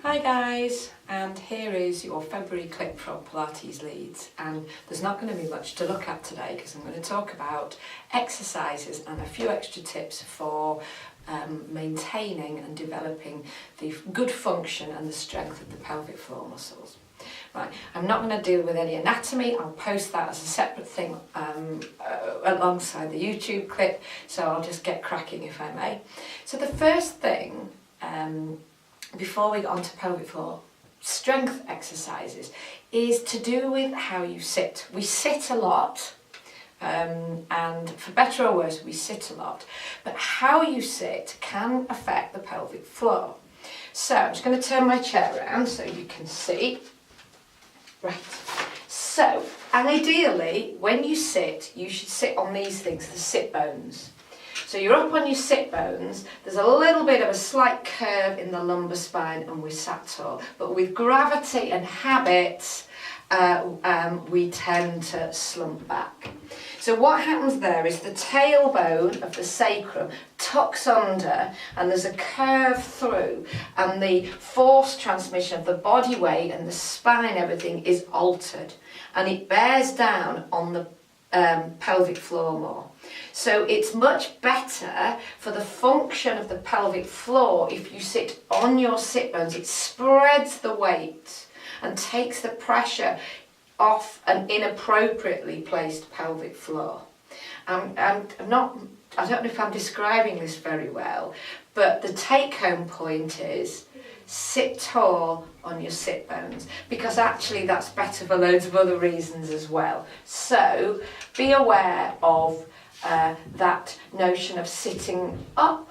Hi guys, and here is your February clip from Pilates Leeds, and there's not going to be much to look at today because I'm going to talk about exercises and a few extra tips for maintaining and developing the good function and the strength of the pelvic floor muscles. Right, I'm not going to deal with any anatomy. I'll post that as a separate thing alongside the YouTube clip, so I'll just get cracking if I may. So the first thing before we get on to pelvic floor strength exercises is to do with how you sit. We sit a lot, and for better or worse we sit a lot, but how you sit can affect the pelvic floor. So I'm just going to turn my chair around so you can see. Right, so ideally when you sit, you should sit on these things, the sit bones. So you're up on your sit bones, there's a little bit of a slight curve in the lumbar spine and we're sat tall, but with gravity and habit we tend to slump back. So what happens there is the tailbone of the sacrum tucks under and there's a curve through, and the force transmission of the body weight and the spine, everything is altered, and it bears down on the pelvic floor more. So it's much better for the function of the pelvic floor if you sit on your sit bones. It spreads the weight and takes the pressure off an inappropriately placed pelvic floor. I don't know if I'm describing this very well, but the take-home point is sit tall on your sit bones, because actually that's better for loads of other reasons as well. So be aware of that notion of sitting up,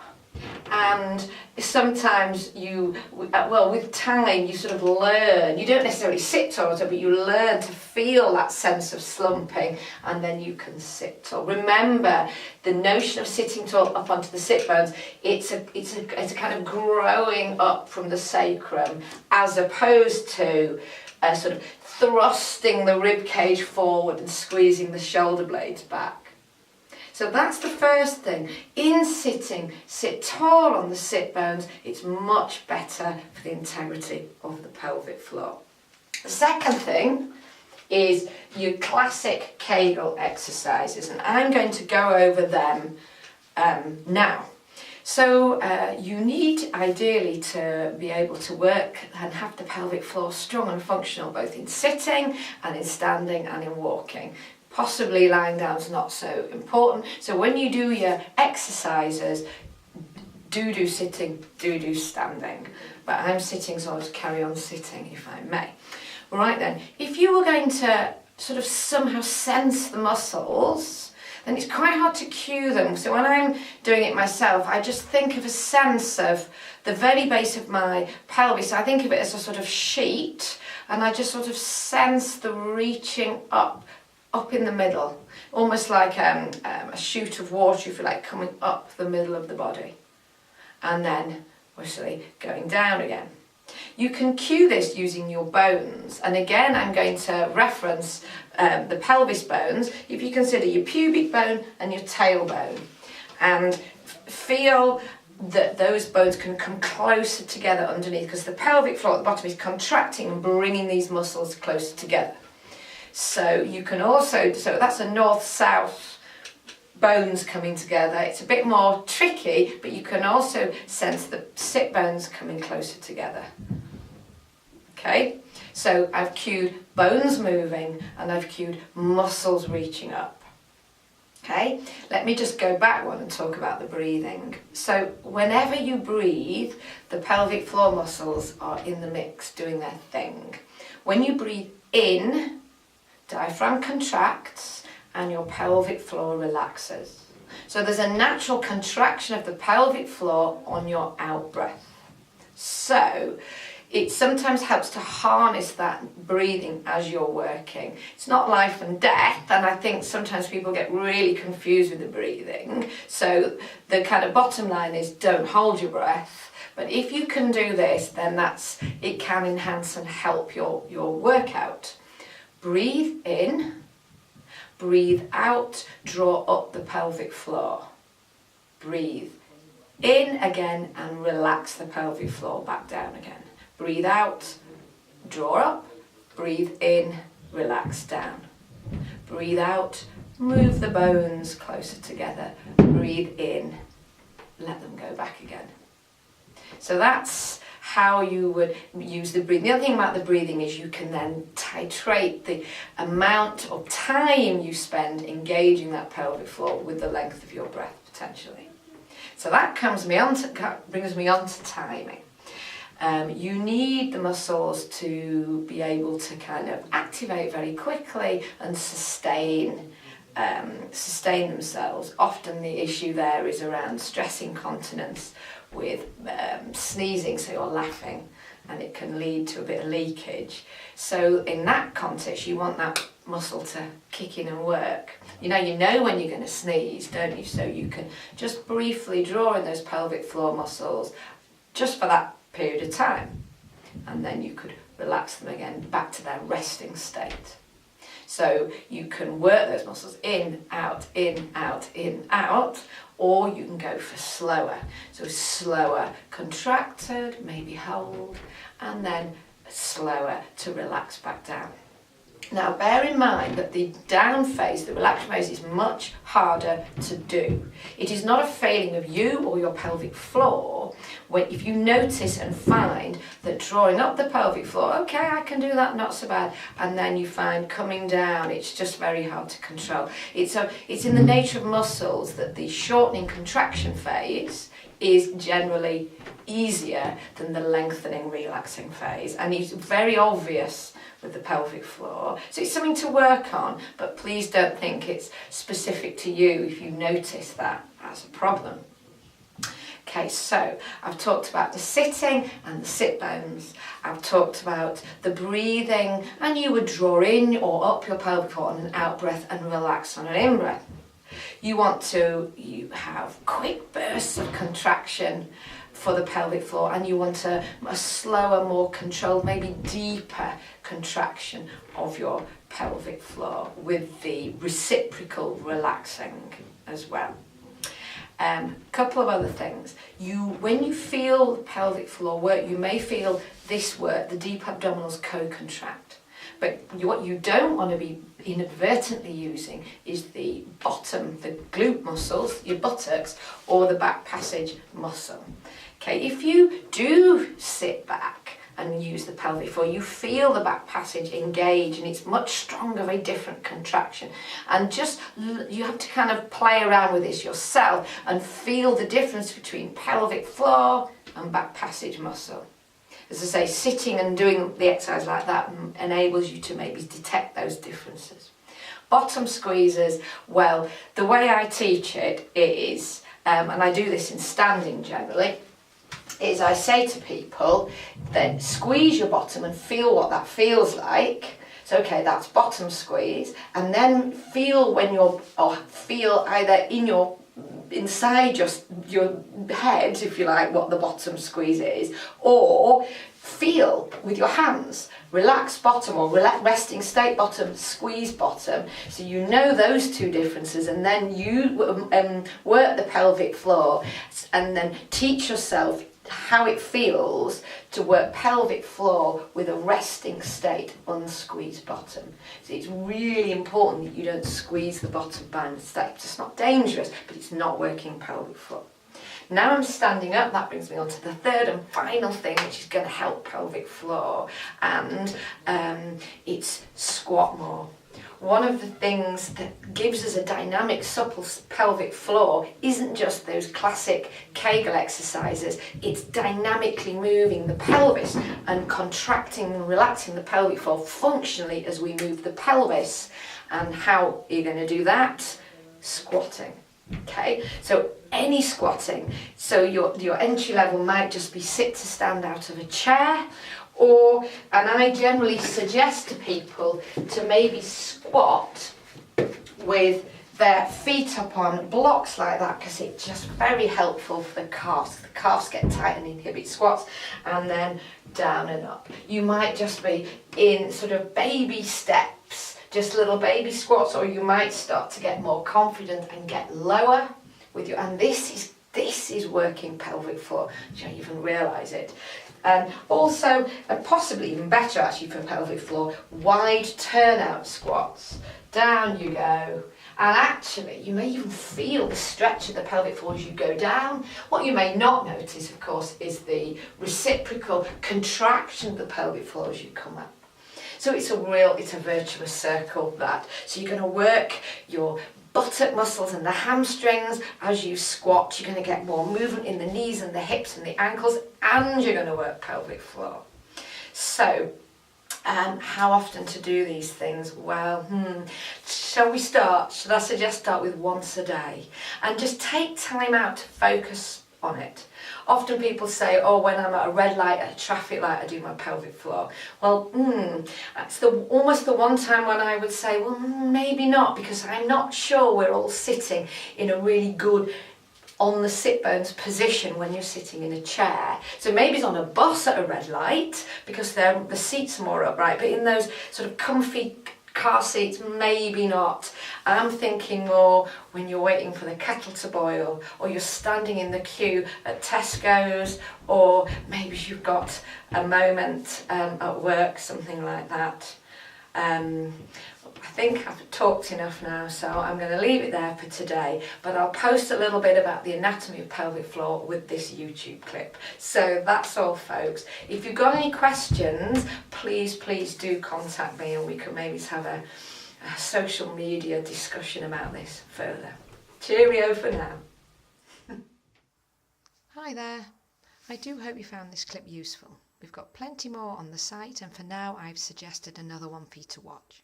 and sometimes with time you sort of learn, you don't necessarily sit tall, but you learn to feel that sense of slumping, and then you can sit tall. Remember, the notion of sitting tall up onto the sit bones, it's a kind of growing up from the sacrum, as opposed to sort of thrusting the rib cage forward and squeezing the shoulder blades back. So that's the first thing. In sitting, sit tall on the sit bones. It's much better for the integrity of the pelvic floor. The second thing is your classic Kegel exercises, and I'm going to go over them now. So you need ideally to be able to work and have the pelvic floor strong and functional, both in sitting and in standing and in walking. Possibly lying down is not so important. So when you do your exercises, do sitting, do standing. But I'm sitting, so I'll just carry on sitting if I may. Right then, if you were going to sort of somehow sense the muscles, then it's quite hard to cue them. So when I'm doing it myself, I just think of a sense of the very base of my pelvis. I think of it as a sort of sheet, and I just sort of sense the reaching up in the middle, almost like a chute of water, if you like, coming up the middle of the body, and then obviously going down again. You can cue this using your bones, and again I'm going to reference the pelvis bones. If you consider your pubic bone and your tailbone, and feel that those bones can come closer together underneath, because the pelvic floor at the bottom is contracting and bringing these muscles closer together. So you can also, so that's a north-south bones coming together. It's a bit more tricky, but you can also sense the sit bones coming closer together. Okay, so I've cued bones moving and I've cued muscles reaching up. Okay, let me just go back one and talk about the breathing. So whenever you breathe, the pelvic floor muscles are in the mix doing their thing. When you breathe in, diaphragm contracts and your pelvic floor relaxes. So there's a natural contraction of the pelvic floor on your out breath. So it sometimes helps to harness that breathing as you're working. It's not life and death, and I think sometimes people get really confused with the breathing. So the kind of bottom line is don't hold your breath. But if you can do this, then it can enhance and help your workout. Breathe in, breathe out, draw up the pelvic floor. Breathe in again and relax the pelvic floor back down again. Breathe out, draw up, breathe in, relax down. Breathe out, move the bones closer together, breathe in, let them go back again. So that's how you would use the breathing. The other thing about the breathing is you can then titrate the amount of time you spend engaging that pelvic floor with the length of your breath potentially. So that brings me on to timing. You need the muscles to be able to kind of activate very quickly and sustain themselves. Often the issue there is around stress incontinence with sneezing, so you're laughing, and it can lead to a bit of leakage. So in that context, you want that muscle to kick in and work. You know when you're going to sneeze, don't you? So you can just briefly draw in those pelvic floor muscles just for that period of time, and then you could relax them again back to their resting state. So you can work those muscles in, out, or you can go for slower. So slower, contracted, maybe hold, and then slower to relax back down. Now bear in mind that the down phase, the relaxation phase, is much harder to do. It is not a failing of you or your pelvic floor if you notice and find that drawing up the pelvic floor, okay, I can do that, not so bad, and then you find coming down, it's just very hard to control. It's in the nature of muscles that the shortening contraction phase is generally easier than the lengthening relaxing phase, and it's very obvious with the pelvic floor. So it's something to work on, but please don't think it's specific to you if you notice that as a problem. Okay, so I've talked about the sitting and the sit bones. I've talked about the breathing, and you would draw in or up your pelvic floor on an out breath and relax on an in breath. You have quick bursts of contraction for the pelvic floor, and you want a slower, more controlled, maybe deeper contraction of your pelvic floor with the reciprocal relaxing as well. Couple of other things. When you feel the pelvic floor work, you may feel this work, the deep abdominals co-contract. But what you don't want to be inadvertently using is the bottom, the glute muscles, your buttocks, or the back passage muscle. Okay, if you do sit back and use the pelvic floor, you feel the back passage engage, and it's much stronger, very different contraction. And you have to kind of play around with this yourself and feel the difference between pelvic floor and back passage muscle. As I say, sitting and doing the exercise like that enables you to maybe detect those differences. Bottom squeezes, well, the way I teach it is, and I do this in standing generally, is I say to people that squeeze your bottom and feel what that feels like. So okay, that's bottom squeeze, and then feel feel either inside your head, if you like, what the bottom squeeze is, or feel with your hands, relax bottom or resting state bottom, squeeze bottom. So you know those two differences, and then you work the pelvic floor and then teach yourself how it feels to work pelvic floor with a resting state, unsqueezed bottom. So it's really important that you don't squeeze the bottom by mistake. It's not dangerous, but it's not working pelvic floor. Now I'm standing up, that brings me on to the third and final thing which is going to help pelvic floor, and it's squat more. One of the things that gives us a dynamic, supple pelvic floor isn't just those classic Kegel exercises, it's dynamically moving the pelvis and contracting and relaxing the pelvic floor functionally as we move the pelvis. And how are you going to do that? Squatting. Okay, so any squatting. So your entry level might just be sit to stand out of a chair, and I generally suggest to people to maybe squat with their feet up on blocks like that, because it's just very helpful for the calves. The calves get tight and inhibit squats, and then down and up. You might just be in sort of baby steps, just little baby squats, or you might start to get more confident and get lower with and this is working pelvic floor. You don't even realise it. And also, and possibly even better actually for pelvic floor, wide turnout squats. Down you go. And actually, you may even feel the stretch of the pelvic floor as you go down. What you may not notice, of course, is the reciprocal contraction of the pelvic floor as you come up. So it's a virtuous circle, that. So you're going to work your buttock muscles and the hamstrings as you squat. You're going to get more movement in the knees and the hips and the ankles, and you're going to work pelvic floor. So, how often to do these things? Well, shall we start? Should I suggest start with once a day? And just take time out to focus on it. Often people say, oh, when I'm at a red light, at a traffic light, I do my pelvic floor. Well, that's almost the one time when I would say, well, maybe not, because I'm not sure we're all sitting in a really good on the sit bones position when you're sitting in a chair. So maybe it's on a bus at a red light because the seats are more upright, but in those sort of comfy car seats, maybe not. I'm thinking more when you're waiting for the kettle to boil, or you're standing in the queue at Tesco's, or maybe you've got a moment at work, something like that. I think I've talked enough now, so I'm going to leave it there for today, but I'll post a little bit about the anatomy of pelvic floor with this YouTube clip. So that's all, folks. If you've got any questions, please do contact me, and we can maybe have a social media discussion about this further. Cheerio for now. Hi there. I do hope you found this clip useful. We've got plenty more on the site, and for now I've suggested another one for you to watch.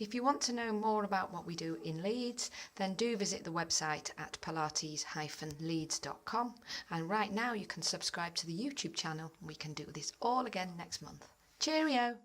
If you want to know more about what we do in Leeds, then do visit the website at pilates-leeds.com, and right now you can subscribe to the YouTube channel, and we can do this all again next month. Cheerio!